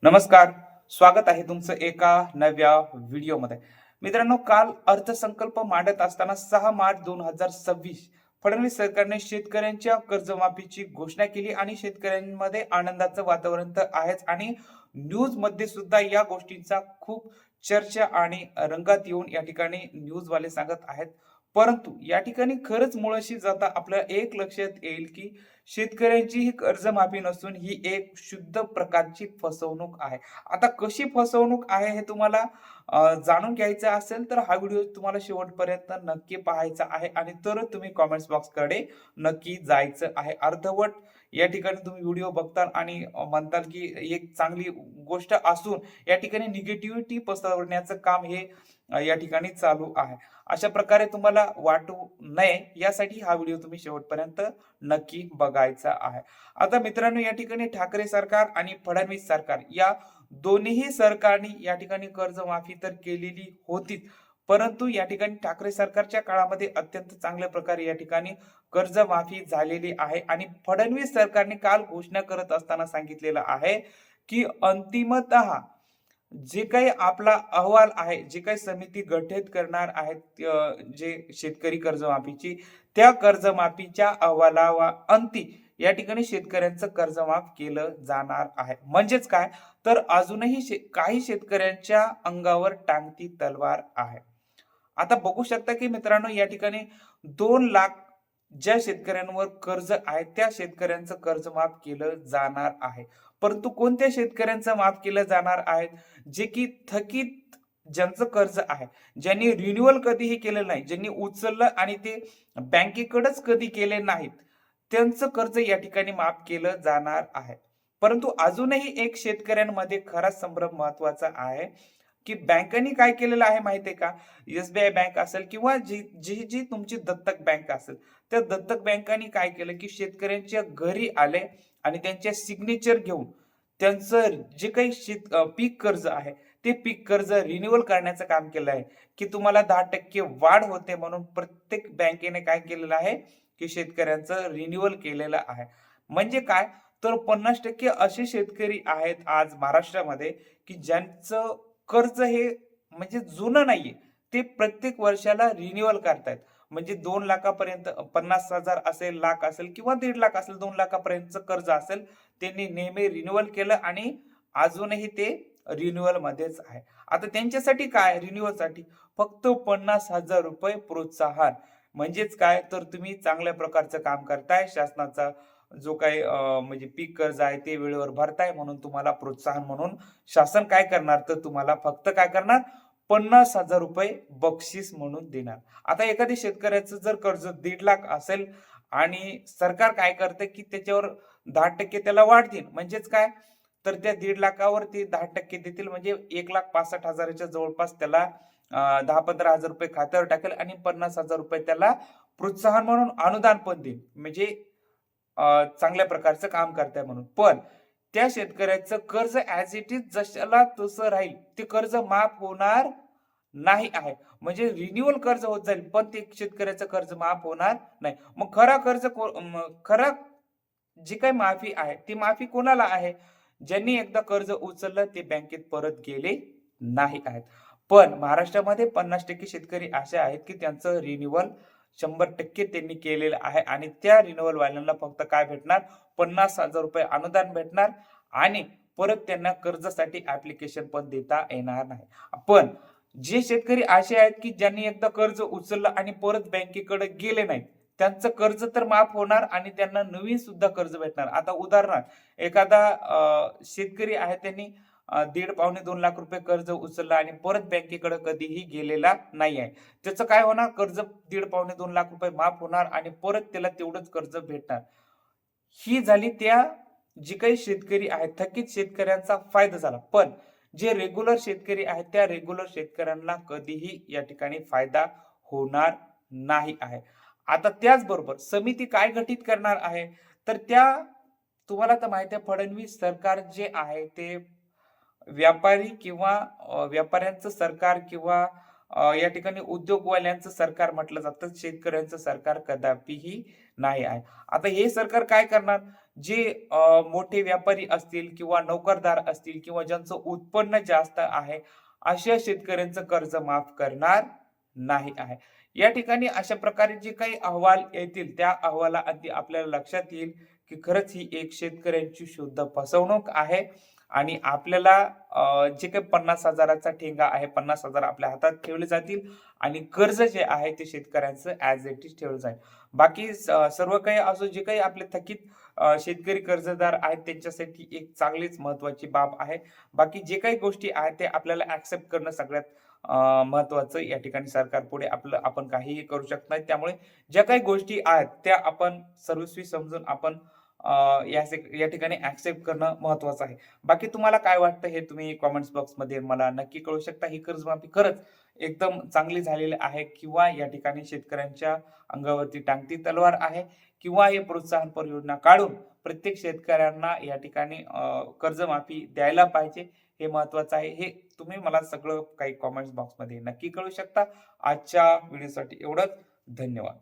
नमस्कार. स्वागत आहे तुमचं एका नव्या व्हिडिओमध्ये. मित्रांनो, काल अर्थसंकल्प मांडत असताना 6 मार्च 2026 फडणवीस सरकारने शेतकऱ्यांच्या कर्जमाफीची घोषणा केली आणि शेतकऱ्यांमध्ये आनंदाचं वातावरण तर आहेच आणि न्यूज मध्ये सुद्धा या गोष्टींचा खूप चर्चा आणि रंगात येऊन या ठिकाणी न्यूजवाले सांगत आहेत. परंतु या ठिकाणी खरंच मुळाशी जाता आपल्याला एक लक्षात येईल की शेतकऱ्यांची ही कर्जमाफी नसून ही एक शुद्ध प्रकारची फसवणूक आहे. आता कशी फसवणूक आहे हे तुम्हाला जाणून घ्यायचं असेल तर हा व्हिडिओ तुम्हाला शेवटपर्यंत नक्की पाहायचा आहे आणि तरच तुम्ही कमेंट्स बॉक्सकडे नक्की जायचं आहे. अर्धवट या ठिकाणी तुम्ही व्हिडिओ बघताल आणि म्हणताल की एक चांगली गोष्ट असून या ठिकाणी निगेटिव्हिटी पसरवण्याचं काम हे या ठिकाणी चालू आहे. अशा प्रकारे तुम्हाला वाटू नये यासाठी हा व्हिडिओ तुम्ही शेवटपर्यंत नक्की बघायचा आहे. आता मित्रांनो, या ठिकाणी ठाकरे सरकार आणि फडणवीस सरकार या दोन्ही सरकारनी या ठिकाणी कर्जमाफी तर केलेली होतीच. परंतु या ठिकाणी ठाकरे सरकारच्या काळामध्ये अत्यंत चांगल्या प्रकारे या ठिकाणी कर्जमाफी झालेली आहे आणि फडणवीस सरकारने काल घोषणा करत असताना सांगितलेलं आहे की अंतिमतः जे काही आपला अहवाल आहे, जे काही समिती गठीत करणार आहेत जे शेतकरी कर्जमाफीची, त्या कर्जमाफीच्या अहवालावा अंती या ठिकाणी शेतकऱ्यांचं कर्जमाफ केलं जाणार आहे. म्हणजेच काय, तर अजूनही काही शेतकऱ्यांच्या अंगावर टांगती तलवार आहे. आता बघू शकता की मित्रांनो, या ठिकाणी 2 लाख ज्या शेतकऱ्यांवर कर्ज आहे त्या शेतकऱ्यांचं कर्ज माफ केलं जाणार आहे. परंतु कोणत्या शेतकऱ्यांचं माफ केलं जाणार आहे? जे की थकीत ज्यांचं कर्ज आहे, ज्यांनी रिन्युअल कधीही केलेलं नाही, ज्यांनी उचललं आणि ते बँकेकडेच कधी केले नाहीत, त्यांचं कर्ज या ठिकाणी माफ केलं जाणार आहे. परंतु अजूनही एक शेतकऱ्यांमध्ये खरा संभ्रम महत्वाचा आहे की बँकांनी काय केलेलं आहे माहितीये का? एसबीआय बँक असेल किंवा जी जी जी तुमची दत्तक बँक असेल, त्या दत्तक बँकांनी काय केलं की शेतकऱ्यांच्या घरी आले आणि त्यांच्या सिग्नेचर घेऊन त्यांचं जे काही पीक कर्ज आहे ते पीक कर्ज रिन्युअल करण्याचं काम केलं आहे की तुम्हाला 10% वाढ होते म्हणून प्रत्येक बँकेने काय केलेलं आहे की शेतकऱ्यांचं रिन्युअल केलेलं आहे. म्हणजे काय, तर 50% असे शेतकरी आहेत आज महाराष्ट्रामध्ये की ज्यांचं कर्ज हे म्हणजे जुनं नाहीये, ते प्रत्येक वर्षाला रिन्युअल करतायत. म्हणजे 2 लाखापर्यंत 50,000 असेल, लाख असेल किंवा 1.5 लाख असेल, 2 लाखापर्यंतचं कर्ज असेल, त्यांनी नेहमी रिन्युअल केलं आणि अजूनही ते रिन्युअल मध्येच आहे. आता त्यांच्यासाठी काय रिन्युअलसाठी फक्त ₹50,000 प्रोत्साहन. म्हणजेच काय, तर तुम्ही चांगल्या प्रकारचं काम करताय, शासनाचा जो काही म्हणजे पीक कर्ज आहे ते वेळेवर भरताय म्हणून तुम्हाला प्रोत्साहन म्हणून शासन काय करणार, तर तुम्हाला फक्त काय करणार, ₹50,000 बक्षीस म्हणून देणार. आता एखाद्या शेतकऱ्याचं जर कर्ज 1.5 लाख असेल आणि सरकार काय करते की त्याच्यावर 10% त्याला वाढ देईल. म्हणजेच काय, तर त्या 1.5 लाखावर ते 10% देतील म्हणजे 1,65,000च्या जवळपास त्याला 10-15,000 खात्यावर टाकेल आणि ₹50,000 त्याला प्रोत्साहन म्हणून अनुदान पण देईल. म्हणजे चांगल्या प्रकारचं काम करताय म्हणून. पण त्या शेतकऱ्याचं कर्ज ॲज इट इज जशाला तसं राहील. ते कर्ज माफ होणार नाही आहे. म्हणजे रिन्युअल कर्ज होत जाईल, पण ते शेतकऱ्याचं कर्ज माफ होणार नाही. मग खरा जी काही माफी आहे, ती माफी कोणाला आहे? ज्यांनी एकदा कर्ज उचललं ते बँकेत परत गेले नाही आहेत. पण महाराष्ट्रामध्ये 50% शेतकरी असे आहेत की त्यांचं रिन्युअल 100% त्यांनी केलेलं आहे आणि त्या रिन्युअल वाल्यांना फक्त काय भेटणार, ₹50,000 अनुदान भेटणार आणि परत त्यांना कर्जासाठी ऍप्लिकेशन पण देता येणार नाही. पण जे शेतकरी असे आहेत की ज्यांनी एकदा कर्ज उचललं आणि परत बँकेकडे गेले नाहीत, त्यांचं कर्ज तर माफ होणार आणि त्यांना नवीन सुद्धा कर्ज भेटणार. आता उदाहरणार्थ, एखादा शेतकरी आहे, त्यांनी 1.5-2 लाख रुपये कर्ज उचललं आणि परत बँकेकडे कधीही गेलेला नाही आहे. त्याचं काय होणार, कर्ज 1.5-2 लाख रुपये माफ होणार आणि परत त्याला तेवढंच कर्ज भेटणार. ही झाली त्या जी काही शेतकरी आहेत, थकीत शेतकऱ्यांचा फायदा झाला. पण जे रेग्युलर शेतकरी आहेत, त्या रेग्युलर शेतकऱ्यांना कधीही या ठिकाणी फायदा होणार नाही आहे. आता त्याचबरोबर समिती काय गठीत करणार आहे, तर त्या तुम्हाला तर माहिती आहे, फडणवीस सरकार जे आहे ते व्यापारी किंवा व्यापाऱ्यांचं सरकार किंवा या ठिकाणी उद्योगवाल्यांचं सरकार म्हटलं जातं. शेतकऱ्यांचं सरकार कदापिही नाही आहे. आता हे सरकार काय करणार? जे मोठे व्यापारी असतील किंवा नोकरदार असतील किंवा ज्यांचं उत्पन्न जास्त आहे, अशा शेतकऱ्यांचं कर्ज माफ करणार नाही आहे. या ठिकाणी अशा प्रकारे जे काही अहवाल येतील, त्या अहवालाअंती आपल्याला लक्षात येईल, की खरंच ही एक शेतकऱ्यांची शुद्ध फसवणूक आहे आणि आपल्याला जे काही 50,000 चा ठेंगा आहे, 50,000 आपल्या हातात ठेवले जातील आणि कर्ज जे आहे ते शेतकऱ्यांचं ॲज इट इज ठेवलं जाईल. बाकी सर्व काही असो, जे काही आपले थकीत शेतकरी कर्जदार आहेत त्यांच्यासाठी एक चांगलीच महत्त्वाची बाब आहे. बाकी जे काही गोष्टी आहेत ते आपल्याला ॲक्सेप्ट करणं सगळ्यात महत्त्वाचं. या ठिकाणी सरकारपुढे आपण काहीही करू शकत नाही. त्यामुळे ज्या काही गोष्टी आहेत त्या आपण सर्वस्वी समजून आपण या ठिकाणी ॲक्सेप्ट करणं महत्त्वाचं आहे. बाकी तुम्हाला काय वाटतं हे तुम्ही कमेंट्स बॉक्समध्ये मला नक्की कळवू शकता. ही कर्जमाफी खरंच एकदम चांगली झालेली आहे किंवा या ठिकाणी शेतकऱ्यांच्या अंगावरती टांगती तलवार आहे किंवा हे प्रोत्साहनपर योजना काढून प्रत्येक शेतकऱ्यांना या ठिकाणी कर्जमाफी द्यायला पाहिजे. हे महत्त्वाचं आहे. हे तुम्ही मला सगळं काही कमेंट्स बॉक्समध्ये नक्की कळवू शकता. आजच्या व्हिडिओसाठी एवढंच. धन्यवाद.